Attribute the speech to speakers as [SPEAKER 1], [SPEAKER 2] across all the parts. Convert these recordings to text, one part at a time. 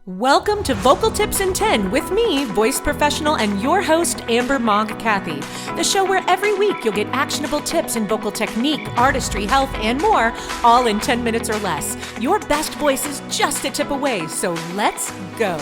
[SPEAKER 1] Welcome to Vocal Tips in 10 with me, voice professional and your host, Amber Mog Cathy. The show where every week you'll get actionable tips in vocal technique, artistry, health, and more, all in 10 minutes or less. Your best voice is just a tip away, so let's go.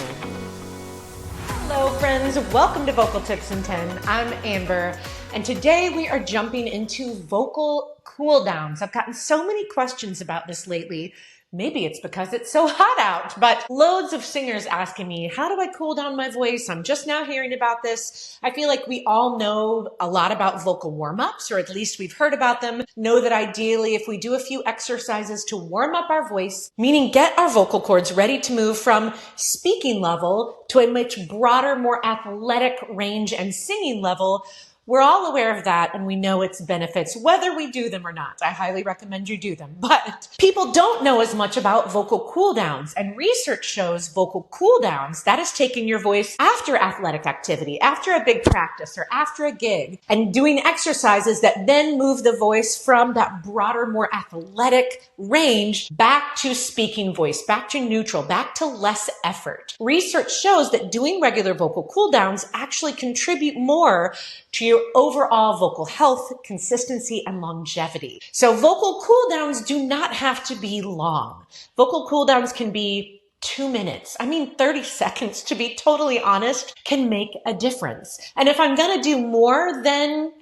[SPEAKER 1] Hello, friends. Welcome to Vocal Tips in 10. I'm Amber, and today we are jumping into vocal cool downs. I've gotten so many questions about this lately. Maybe it's because it's so hot out, but loads of singers asking me, how do I cool down my voice? I'm just now hearing about this. I feel like we all know a lot about vocal warm-ups, or at least we've heard about them. Know that ideally, if we do a few exercises to warm up our voice, meaning get our vocal cords ready to move from speaking level to a much broader, more athletic range and singing level, we're all aware of that and we know its benefits, whether we do them or not. I highly recommend you do them. But people don't know as much about vocal cool downs, and research shows vocal cool downs, that is taking your voice after athletic activity, after a big practice or after a gig, and doing exercises that then move the voice from that broader, more athletic range back to speaking voice, back to neutral, back to less effort. Research shows that doing regular vocal cool downs actually contribute more to your overall vocal health, consistency, and longevity. So vocal cool downs do not have to be long. Vocal cool downs can be 2 minutes. 30 seconds, to be totally honest, can make a difference. And if I'm going to do more than,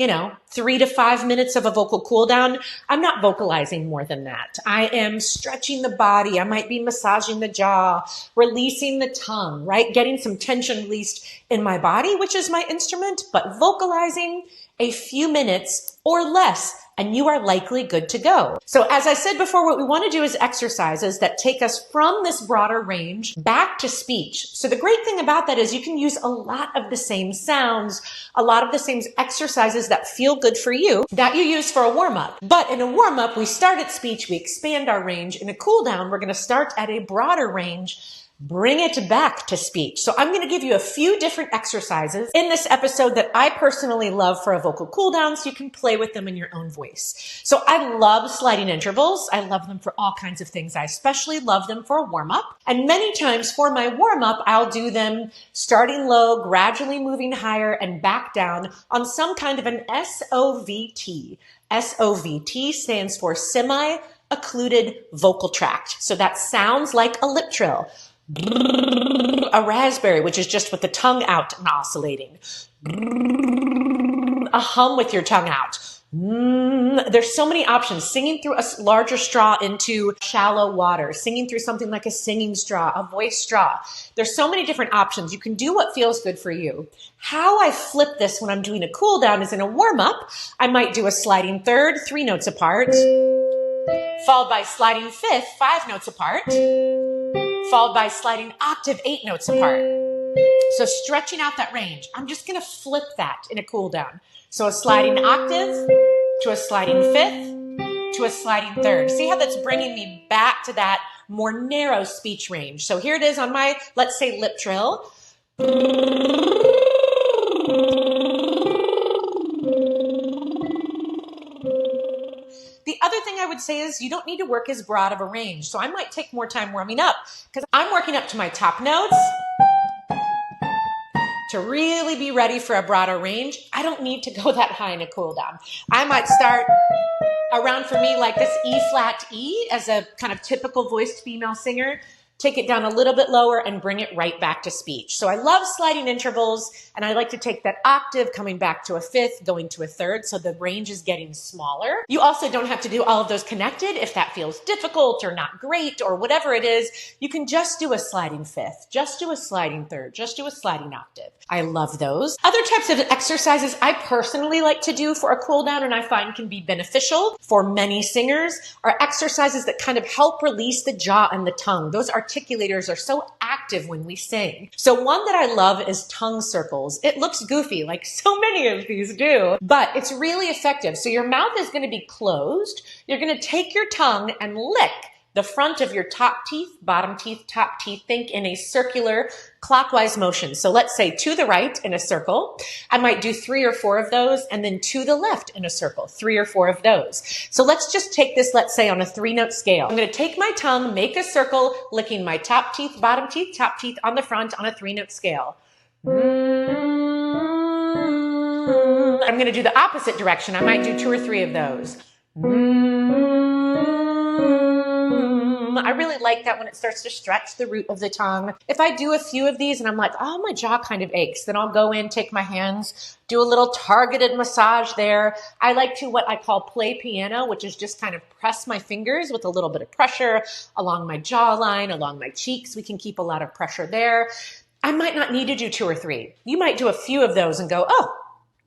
[SPEAKER 1] 3 to 5 minutes of a vocal cool down, I'm not vocalizing more than that. I am stretching the body. I might be massaging the jaw, releasing the tongue, right? Getting some tension released in my body, which is my instrument, but vocalizing a few minutes or less, and you are likely good to go. So as I said before, what we want to do is exercises that take us from this broader range back to speech. So the great thing about that is you can use a lot of the same sounds, a lot of the same exercises that feel good for you that you use for a warm-up. But in a warm-up, we start at speech, we expand our range. In a cool down, we're going to start at a broader range, bring it back to speech. So I'm going to give you a few different exercises in this episode that I personally love for a vocal cool down, so you can play with them in your own voice. So I love sliding intervals. I love them for all kinds of things. I especially love them for a warm-up. And many times for my warm-up, I'll do them starting low, gradually moving higher and back down on some kind of an SOVT. SOVT stands for semi-occluded vocal tract. So that sounds like a lip trill. A raspberry, which is just with the tongue out and oscillating. A hum with your tongue out. There's so many options. Singing through a larger straw into shallow water. Singing through something like a singing straw, a voice straw. There's so many different options. You can do what feels good for you. How I flip this when I'm doing a cool down is in a warm-up. I might do a sliding third, 3 notes apart, followed by sliding fifth, 5 notes apart, followed by sliding octave, 8 notes apart. So stretching out that range. I'm just going to flip that in a cool down. So a sliding octave to a sliding fifth to a sliding third. See how that's bringing me back to that more narrow speech range. So here it is on my, let's say, lip trill. The other thing I would say is you don't need to work as broad of a range. So I might take more time warming up because I'm working up to my top notes to really be ready for a broader range. I don't need to go that high in a cool down. I might start around, for me, like this E flat E as a kind of typical voiced female singer. Take it down a little bit lower and bring it right back to speech. So I love sliding intervals, and I like to take that octave coming back to a fifth, going to a third, so the range is getting smaller. You also don't have to do all of those connected if that feels difficult or not great or whatever it is. You can just do a sliding fifth, just do a sliding third, just do a sliding octave. I love those. Other types of exercises I personally like to do for a cool down and I find can be beneficial for many singers are exercises that kind of help release the jaw and the tongue. Those articulators are so active when we sing. So one that I love is tongue circles. It looks goofy, like so many of these do, but it's really effective. So your mouth is going to be closed. You're going to take your tongue and lick the front of your top teeth, bottom teeth, top teeth, think in a circular clockwise motion. So let's say to the right in a circle. I might do 3 or 4 of those, and then to the left in a circle, 3 or 4 of those. So let's just take this, let's say on a 3-note scale. I'm going to take my tongue, make a circle, licking my top teeth, bottom teeth, top teeth on the front on a 3-note scale. I'm going to do the opposite direction. I might do 2 or 3 of those. I really like that when it starts to stretch the root of the tongue. If I do a few of these and I'm like, oh, my jaw kind of aches, then I'll go in, take my hands, do a little targeted massage there. I like to what I call play piano, which is just kind of press my fingers with a little bit of pressure along my jawline, along my cheeks. We can keep a lot of pressure there. I might not need to do 2 or 3. You might do a few of those and go, oh,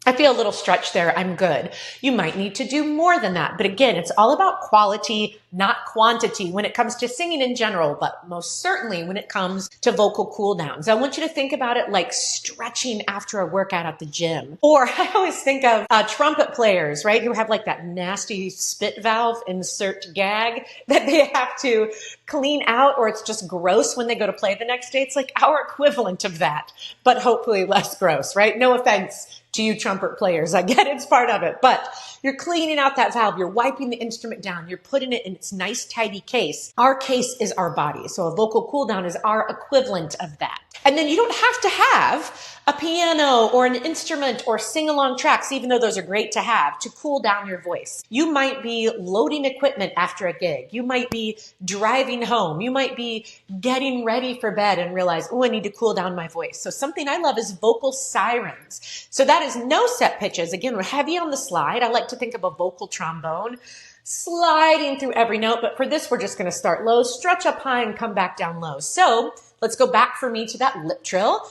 [SPEAKER 1] I feel a little stretch there. I'm good. You might need to do more than that. But again, it's all about quality, not quantity when it comes to singing in general, but most certainly when it comes to vocal cool downs. I want you to think about it like stretching after a workout at the gym. Or I always think of trumpet players, right? Who have like that nasty spit valve insert gag that they have to clean out, or it's just gross when they go to play the next day. It's like our equivalent of that, but hopefully less gross, right? No offense to you trumpet players. I get it's part of it, but you're cleaning out that valve. You're wiping the instrument down. You're putting it in its nice, tidy case. Our case is our body. So a vocal cool down is our equivalent of that. And then you don't have to have a piano or an instrument or sing-along tracks, even though those are great to have, to cool down your voice. You might be loading equipment after a gig. You might be driving home. You might be getting ready for bed and realize, oh, I need to cool down my voice. So something I love is vocal sirens. So that is no set pitches. Again, we're heavy on the slide. I like to think of a vocal trombone sliding through every note, but for this, we're just going to start low, stretch up high, and come back down low. So let's go back for me to that lip trill.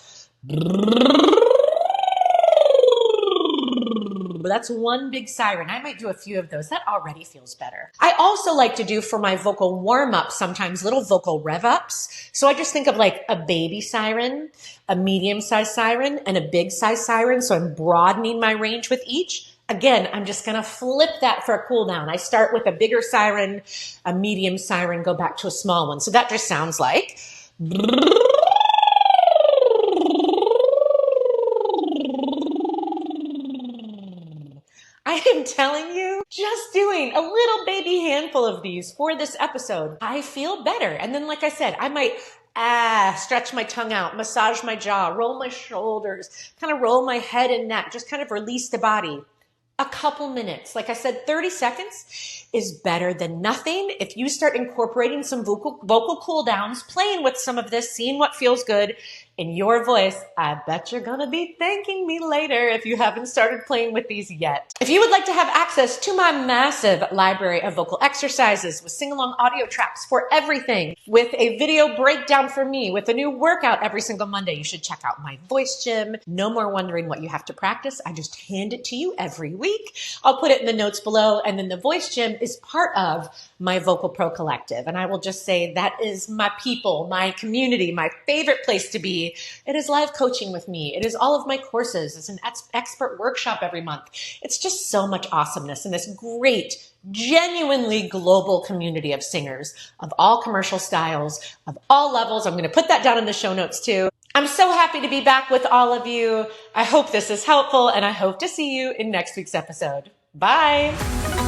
[SPEAKER 1] That's one big siren. I might do a few of those. That already feels better. I also like to do for my vocal warm-up sometimes little vocal rev-ups. So I just think of like a baby siren, a medium-sized siren, and a big-sized siren. So I'm broadening my range with each. Again, I'm just going to flip that for a cool down. I start with a bigger siren, a medium siren, go back to a small one. So that just sounds like... I am telling you, just doing a little baby handful of these for this episode, I feel better. And then, like I said, I might stretch my tongue out, massage my jaw, roll my shoulders, kind of roll my head and neck, just kind of release the body. A couple minutes. Like I said, 30 seconds is better than nothing. If you start incorporating some vocal cool downs, playing with some of this, seeing what feels good in your voice, I bet you're going to be thanking me later if you haven't started playing with these yet. If you would like to have access to my massive library of vocal exercises with sing-along audio tracks for everything, with a video breakdown from me, with a new workout every single Monday, you should check out my voice gym. No more wondering what you have to practice. I just hand it to you every week. I'll put it in the notes below. And then the voice gym is part of my Vocal Pro Collective. And I will just say that is my people, my community, my favorite place to be. It is live coaching with me. It is all of my courses. It's an expert workshop every month. It's just so much awesomeness in this great, genuinely global community of singers of all commercial styles, of all levels. I'm going to put that down in the show notes too. I'm so happy to be back with all of you. I hope this is helpful, and I hope to see you in next week's episode. Bye.